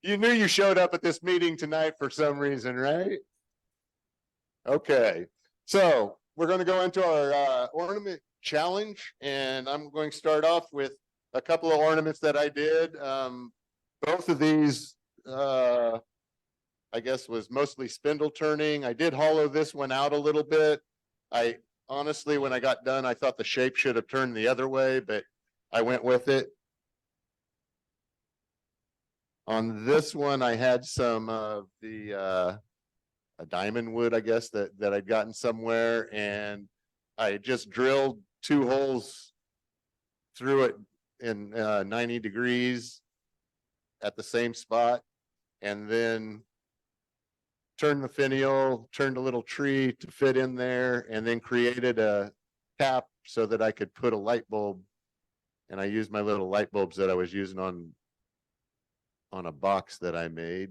You knew you showed up at this meeting tonight for some reason, right? Okay, so we're going to go into our ornament challenge, and I'm going to start off with a couple of ornaments that I did. Both of these, I guess, was mostly spindle turning. I did hollow this one out a little bit. I honestly, when I got done, I thought the shape should have turned the other way, but I went with it. On this one, I had some of the a diamond wood, I guess, that I'd gotten somewhere, and I just drilled 2 holes through it in 90 degrees at the same spot, and then turned the finial, turned a little tree to fit in there, and then created a cap so that I could put a light bulb. And I used my little light bulbs that I was using on a box that I made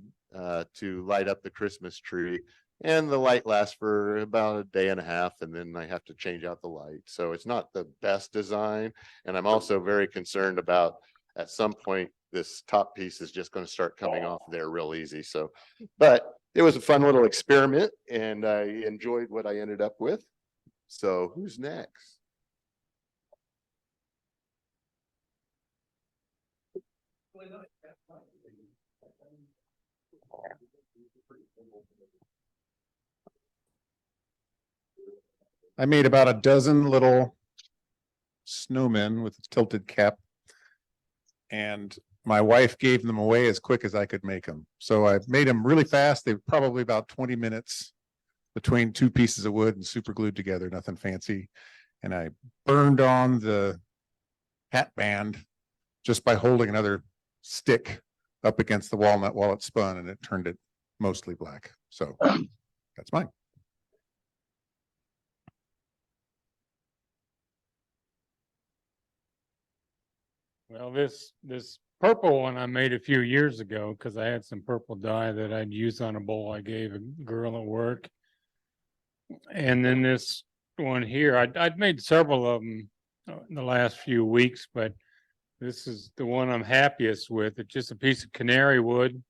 to light up the Christmas tree. And the light lasts for about a day and a half, and then I have to change out the light. So it's not the best design. And I'm also very concerned about, at some point, this top piece is just going to start coming off there real easy. So, but it was a fun little experiment, and I enjoyed what I ended up with. So who's next? I made about a dozen little snowmen with a tilted cap, and my wife gave them away as quick as I could make them. So I made them really fast. They were probably about 20 minutes between 2 pieces of wood and super glued together, nothing fancy. And I burned on the hat band just by holding another stick up against the walnut while it spun, and it turned it mostly black. So that's mine. Well, this purple one I made a few years ago because I had some purple dye that I'd use on a bowl I gave a girl at work. And then this one here, I'd made several of them in the last few weeks, but this is the one I'm happiest with. It's just a piece of canary wood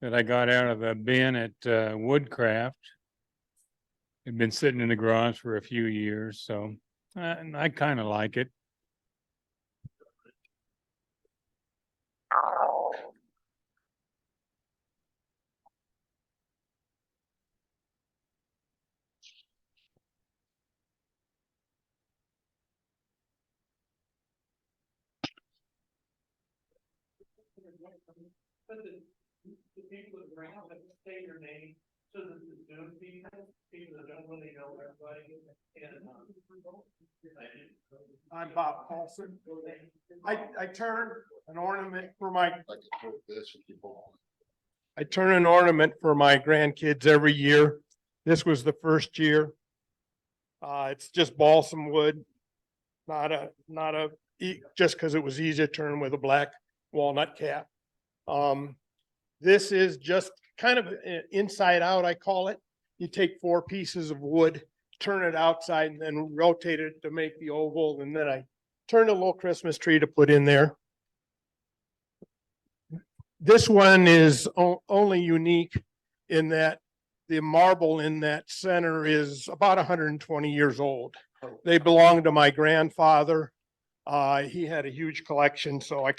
that I got out of the bin at Woodcraft. It'd been sitting in the garage for a few years, so I kind of like it. The people around have to say your name so that the Zoom people that don't really know everybody. I'm Bob Paulson. I turn an ornament for my grandkids every year. This was the first year. It's just balsam wood, not a just because it was easy to turn with a black walnut cap. This is just kind of inside out, I call it. You take 4 pieces of wood, turn it outside, and then rotate it to make the oval. And then I turned a little Christmas tree to put in there. This one is only unique in that the marble in that center is about 120 years old. They belong to my grandfather. He had a huge collection, so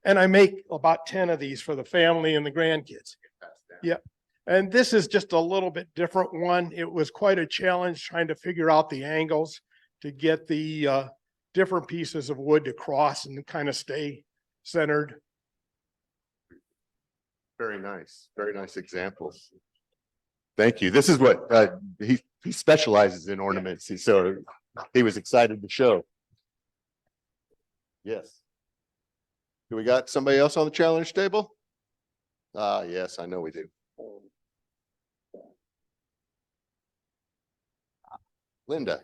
and I make about 10 of these for the family and the grandkids. Yeah. And this is just a little bit different one. It was quite a challenge trying to figure out the angles to get the different pieces of wood to cross and kind of stay centered. Very nice examples. Thank you. This is what he specializes in ornaments, so he was excited to show. Yes. Do we got somebody else on the challenge table? Yes, I know we do. Linda.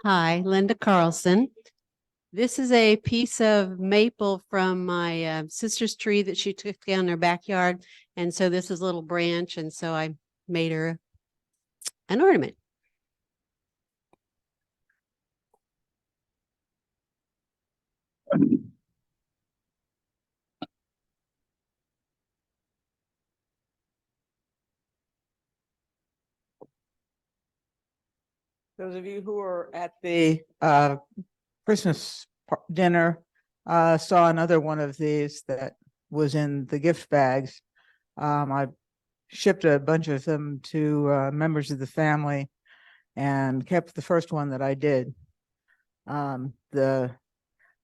Hi, Linda Carlson. This is a piece of maple from my sister's tree that she took down in her backyard. And so this is a little branch. And so I made her an ornament. Those of you who were at the Christmas dinner saw another one of these that was in the gift bags. I shipped a bunch of them to members of the family and kept the first one that I did. The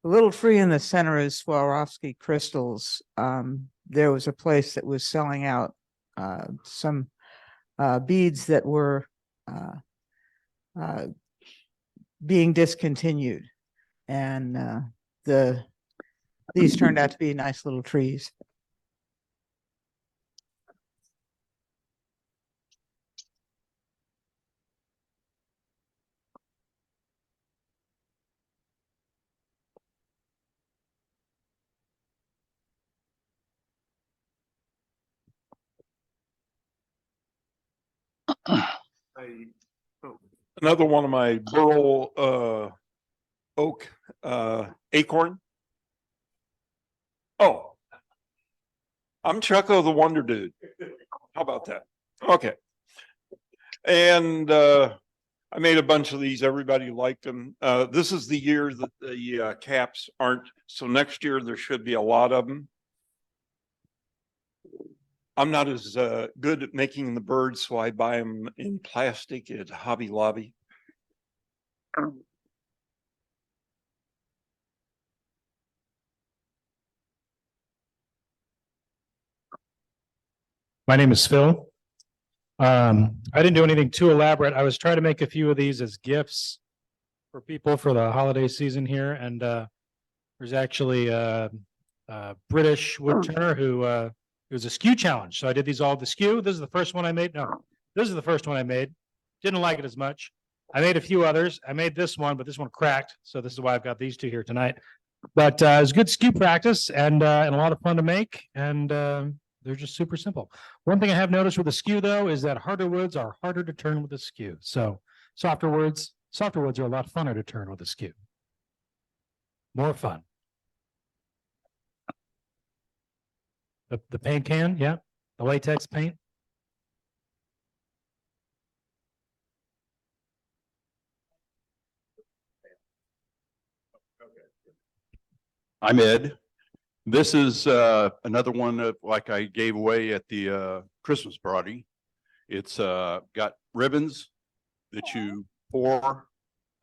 little tree in the center is Swarovski crystals. There was a place that was selling out some beads that were being discontinued, and these turned out to be nice little trees. Another one of my burl oak acorn. Oh, I'm Chucko the Wonder Dude. How about that? Okay. And I made a bunch of these. Everybody liked them. This is the year that the caps aren't. So next year there should be a lot of them. I'm not as good at making the birds, so I buy them in plastic at Hobby Lobby. My name is Phil. I didn't do anything too elaborate. I was trying to make a few of these as gifts for people for the holiday season here. And there's actually a British woodturner who it was a skew challenge. So I did these all the skew. This is the first one I made. No, this is the first one I made. Didn't like it as much. I made a few others. I made this one, but this one cracked. So this is why I've got these two here tonight. But it was good skew practice and a lot of fun to make. And they're just super simple. One thing I have noticed with the skew though is that harder woods are harder to turn with the skew. So softer woods are a lot funner to turn with the skew. More fun. The paint can, yeah, the latex paint. I'm Ed. This is another one of like I gave away at the Christmas party. It's got ribbons that you pour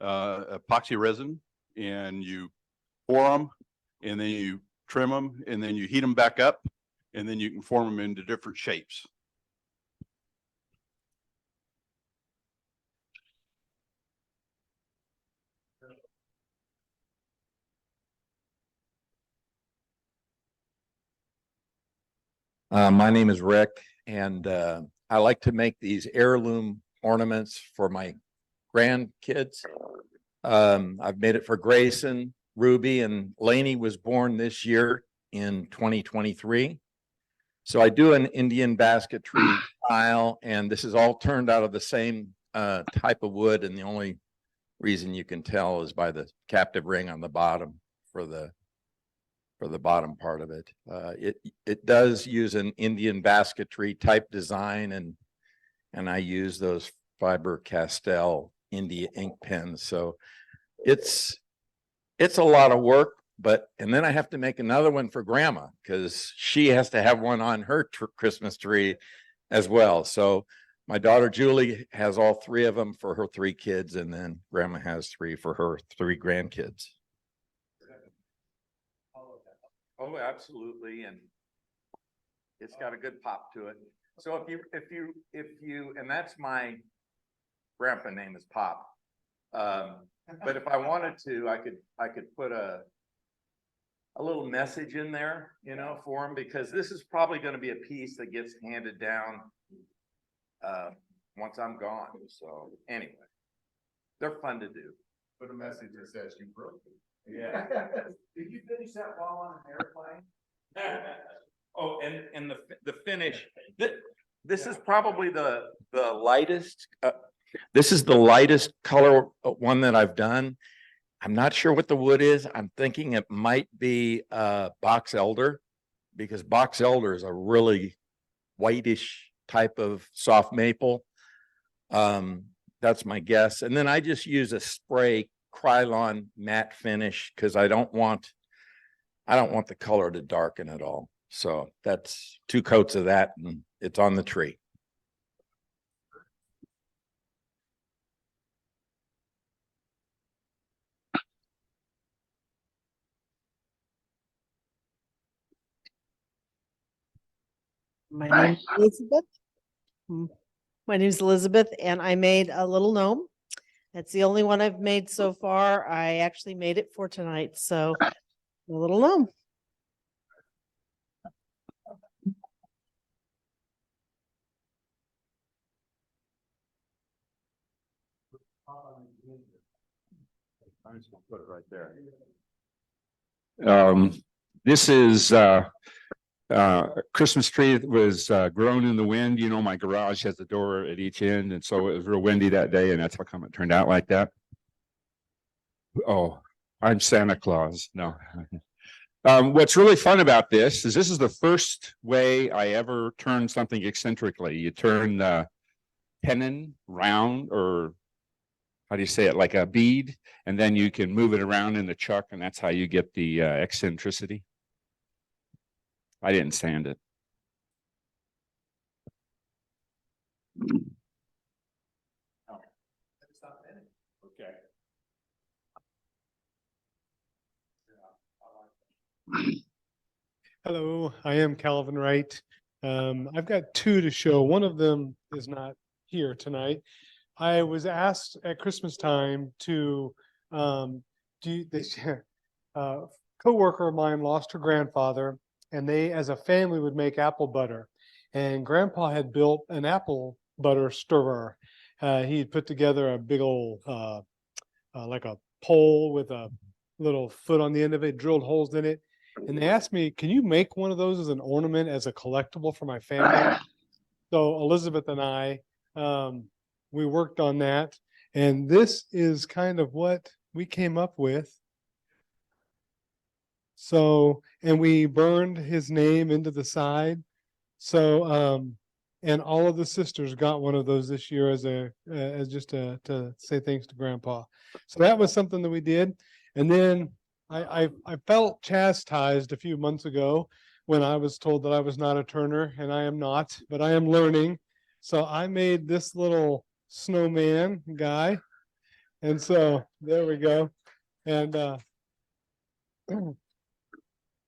epoxy resin and you pour them and then you trim them and then you heat them back up and then you can form them into different shapes. My name is Rick, and I like to make these heirloom ornaments for my grandkids. I've made it for Grayson, Ruby, and Lainey was born this year in 2023. So I do an Indian basketry style, and this is all turned out of the same type of wood, and the only reason you can tell is by the captive ring on the bottom for the bottom part of it. It does use an Indian basketry type design, and I use those Faber-Castell India ink pens. So it's a lot of work, and then I have to make another one for grandma because she has to have one on her Christmas tree as well. So my daughter Julie has all three of them for her 3 kids, and then grandma has 3 for her 3 grandkids. Oh, absolutely. And it's got a good pop to it. So if you, and that's my grandpa name is Pop. But if I wanted to, I could put a little message in there, you know, for him, because this is probably going to be a piece that gets handed down once I'm gone. So anyway, they're fun to do. Put a message that says you broke it. Yeah. Did you finish that while on an airplane? Oh, and the finish, this is probably the lightest, this is the lightest color one that I've done. I'm not sure what the wood is. I'm thinking it might be box elder, because box elder is a really whitish type of soft maple. That's my guess. And then I just use a spray Krylon matte finish because I don't want the color to darken at all. So that's 2 coats of that and it's on the tree. My name is Elizabeth. My name is Elizabeth and I made a little gnome. That's the only one I've made so far. I actually made it for tonight, so a little gnome. I'm just gonna put it right there. This is a Christmas tree that was grown in the wind. You know, my garage has a door at each end, and so it was real windy that day, and that's how come it turned out like that. Oh, I'm Santa Claus. No. What's really fun about this is the first way I ever turned something eccentrically. You turn the pennon round, or how do you say it, like a bead, and then you can move it around in the chuck, and that's how you get the eccentricity. I didn't sand it. Okay. Hello, I am Calvin Wright. I've got 2 to show. One of them is not here tonight. I was asked at Christmas time to do this. Coworker of mine lost her grandfather, and they, as a family, would make apple butter. And Grandpa had built an apple butter stirrer. He had put together a big old, like a pole with a little foot on the end of it, drilled holes in it. And they asked me, can you make one of those as an ornament, as a collectible for my family? So Elizabeth and I, we worked on that. And this is kind of what we came up with. So, and we burned his name into the side. So, and all of the sisters got one of those this year as to say thanks to Grandpa. So that was something that we did. And then I felt chastised a few months ago when I was told that I was not a turner, and I am not, but I am learning. So I made this little snowman guy. And so there we go. And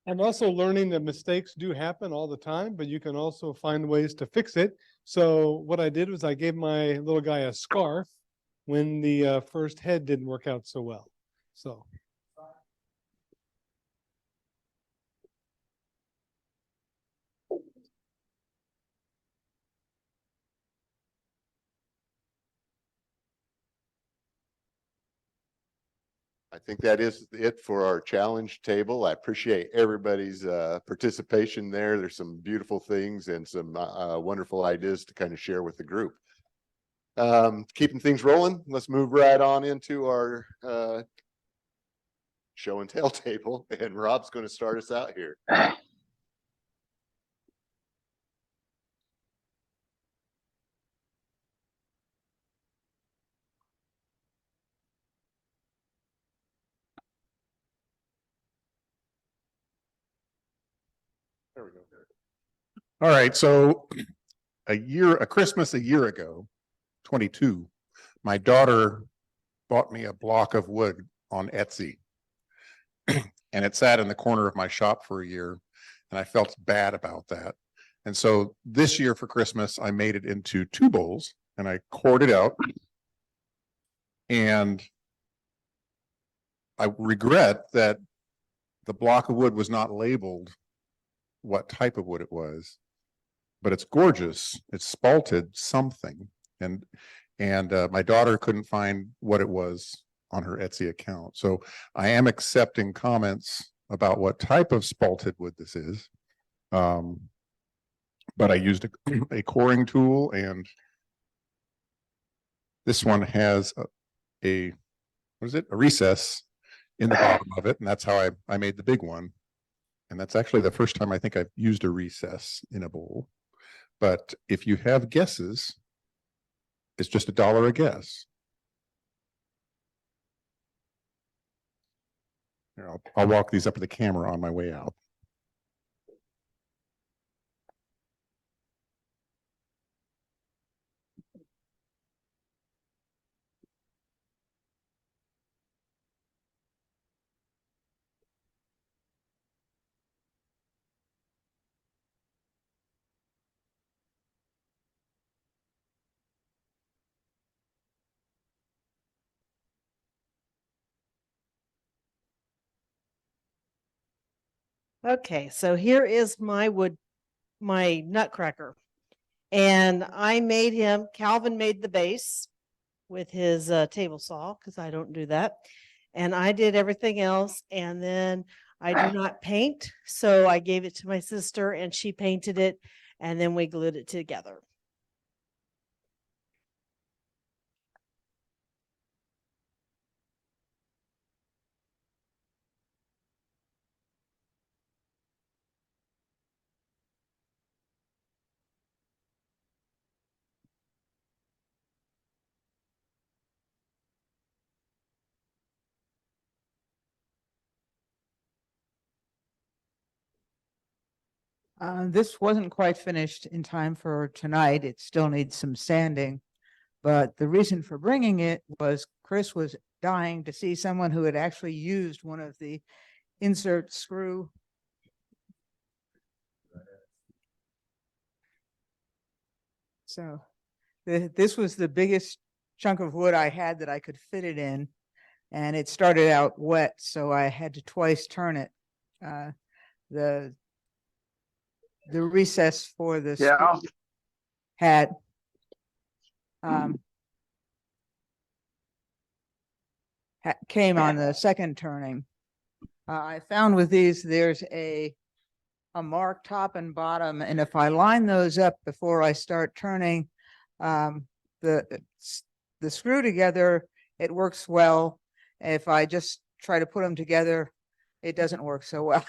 I'm also learning that mistakes do happen all the time, but you can also find ways to fix it. So what I did was I gave my little guy a scarf when the first head didn't work out so well. So. I think that is it for our challenge table. I appreciate everybody's participation there. There's some beautiful things and some wonderful ideas to kind of share with the group. Keeping things rolling, let's move right on into our show and tell table, and Rob's going to start us out here. There we go. All right, so a Christmas a year ago, 22, my daughter bought me a block of wood on Etsy. And it sat in the corner of my shop for a year, and I felt bad about that. And so this year for Christmas, I made it into 2 bowls and I cored it out. And I regret that the block of wood was not labeled what type of wood it was, but it's gorgeous. It's spalted something. And my daughter couldn't find what it was on her Etsy account. So I am accepting comments about what type of spalted wood this is. But I used a coring tool, and this one has a recess in the bottom of it. And that's how I made the big one. And that's actually the first time I think I've used a recess in a bowl. But if you have guesses, It's just $1 a guess. Here, I'll walk these up to the camera on my way out. Okay, so here is my nutcracker. And I made him, Calvin made the base with his table saw, because I don't do that. And I did everything else. And then I do not paint. So I gave it to my sister and she painted it. And then we glued it together. This wasn't quite finished in time for tonight. It still needs some sanding. But the reason for bringing it was Chris was dying to see someone who had actually used one of the insert screw. So this was the biggest chunk of wood I had that I could fit it in. And it started out wet, so I had to twice turn it. The recess for the screw had came on the second turning. I found with these, there's a mark top and bottom, and if I line those up before I start turning the screw together, it works well. If I just try to put them together, it doesn't work so well.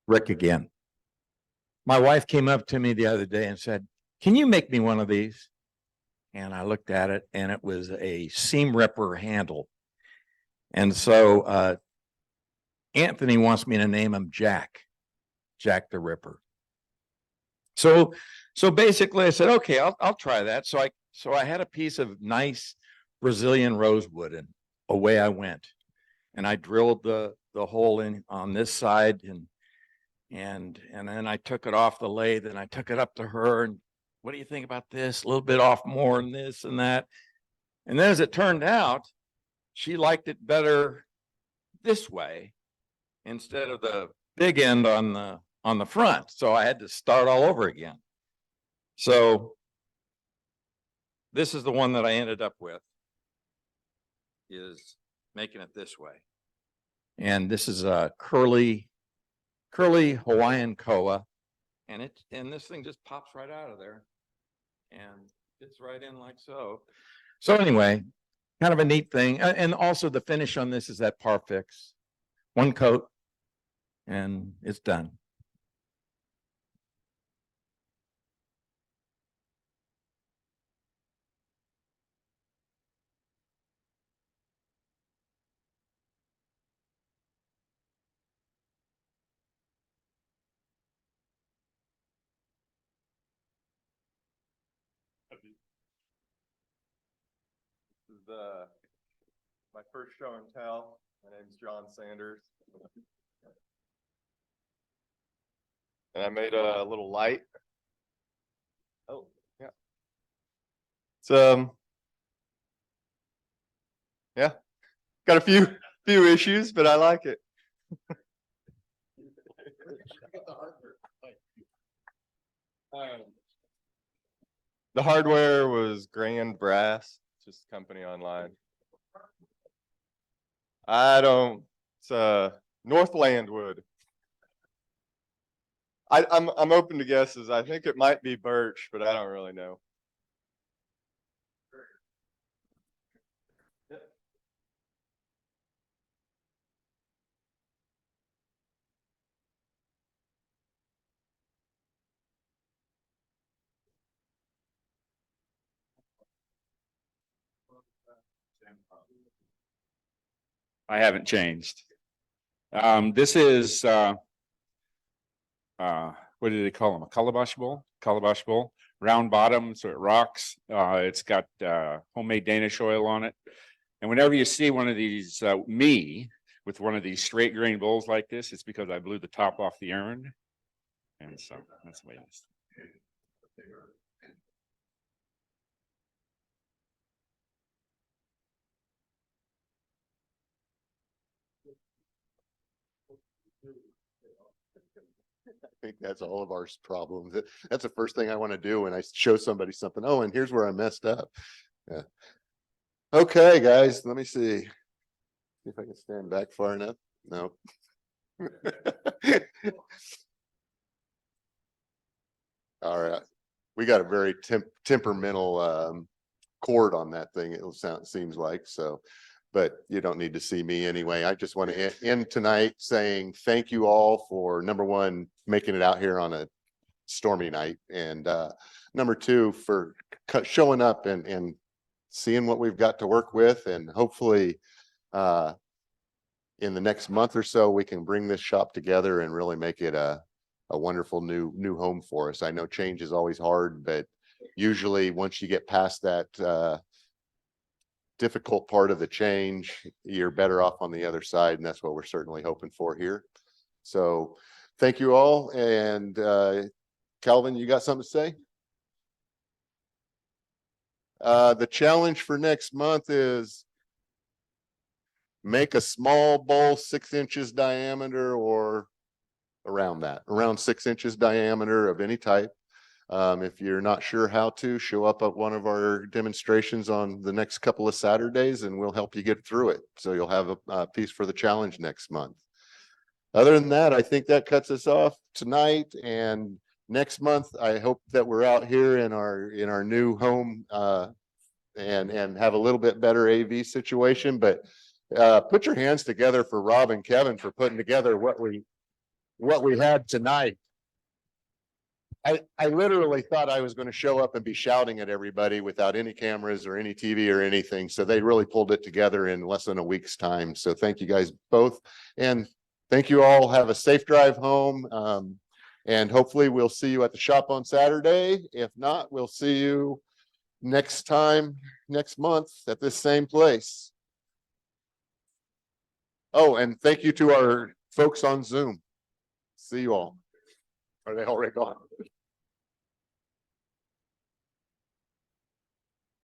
Rick again. My wife came up to me the other day and said, "Can you make me one of these?" And I looked at it and it was a seam ripper handle. And so Anthony wants me to name him Jack the Ripper. So basically I said, okay, I'll try that. So I had a piece of nice Brazilian rosewood and away I went. And I drilled the hole in on this side and then I took it off the lathe and I took it up to her and what do you think about this? A little bit off more and this and that. And then as it turned out, she liked it better this way instead of the big end on the front. So I had to start all over again. So this is the one that I ended up with, is making it this way. And this is a curly Hawaiian koa. And this thing just pops right out of there and fits right in like so. So anyway, kind of a neat thing. And also the finish on this is that Parfix. One coat and it's done. This is my first show and tell. My name is John Sanders. And I made a little light. Oh, yeah. It's yeah, got a few issues, but I like it. The hardware was Grand Brass, just company online. It's Northland wood. I'm open to guesses. I think it might be birch, but I don't really know. I haven't changed. This is, what do they call them? A calabash bowl? Calabash bowl, round bottom, so it rocks. It's got, homemade Danish oil on it. And whenever you see one of these, me with one of these straight grain bowls like this, it's because I blew the top off the urn. And so that's the way it is. I think that's all of our problems. That's the first thing I want to do when I show somebody something. Oh, and here's where I messed up. Yeah. Okay, guys, let me see. See if I can stand back far enough. No. All right. We got a very temperamental cord on that thing. Seems like so. But you don't need to see me anyway. I just want to end tonight saying thank you all for number one, making it out here on a stormy night. And number two, for showing up and seeing what we've got to work with. And hopefully in the next month or so, we can bring this shop together and really make it a wonderful new home for us. I know change is always hard, but usually once you get past that difficult part of the change, you're better off on the other side, and that's what we're certainly hoping for here. So thank you all. And Calvin, you got something to say? The challenge for next month is make a small bowl 6 inches diameter or around that, around 6 inches diameter of any type. If you're not sure how to, show up at one of our demonstrations on the next couple of Saturdays and we'll help you get through it. So you'll have a piece for the challenge next month. Other than that, I think that cuts us off tonight, and next month, I hope that we're out here in our new home and have a little bit better AV situation, but put your hands together for Rob and Kevin for putting together what we had tonight. I literally thought I was going to show up and be shouting at everybody without any cameras or any TV or anything. So they really pulled it together in less than a week's time. So thank you guys both. And thank you all. Have a safe drive home. And hopefully we'll see you at the shop on Saturday. If not, we'll see you next month at this same place. Oh, and thank you to our folks on Zoom. See you all. Are they already gone?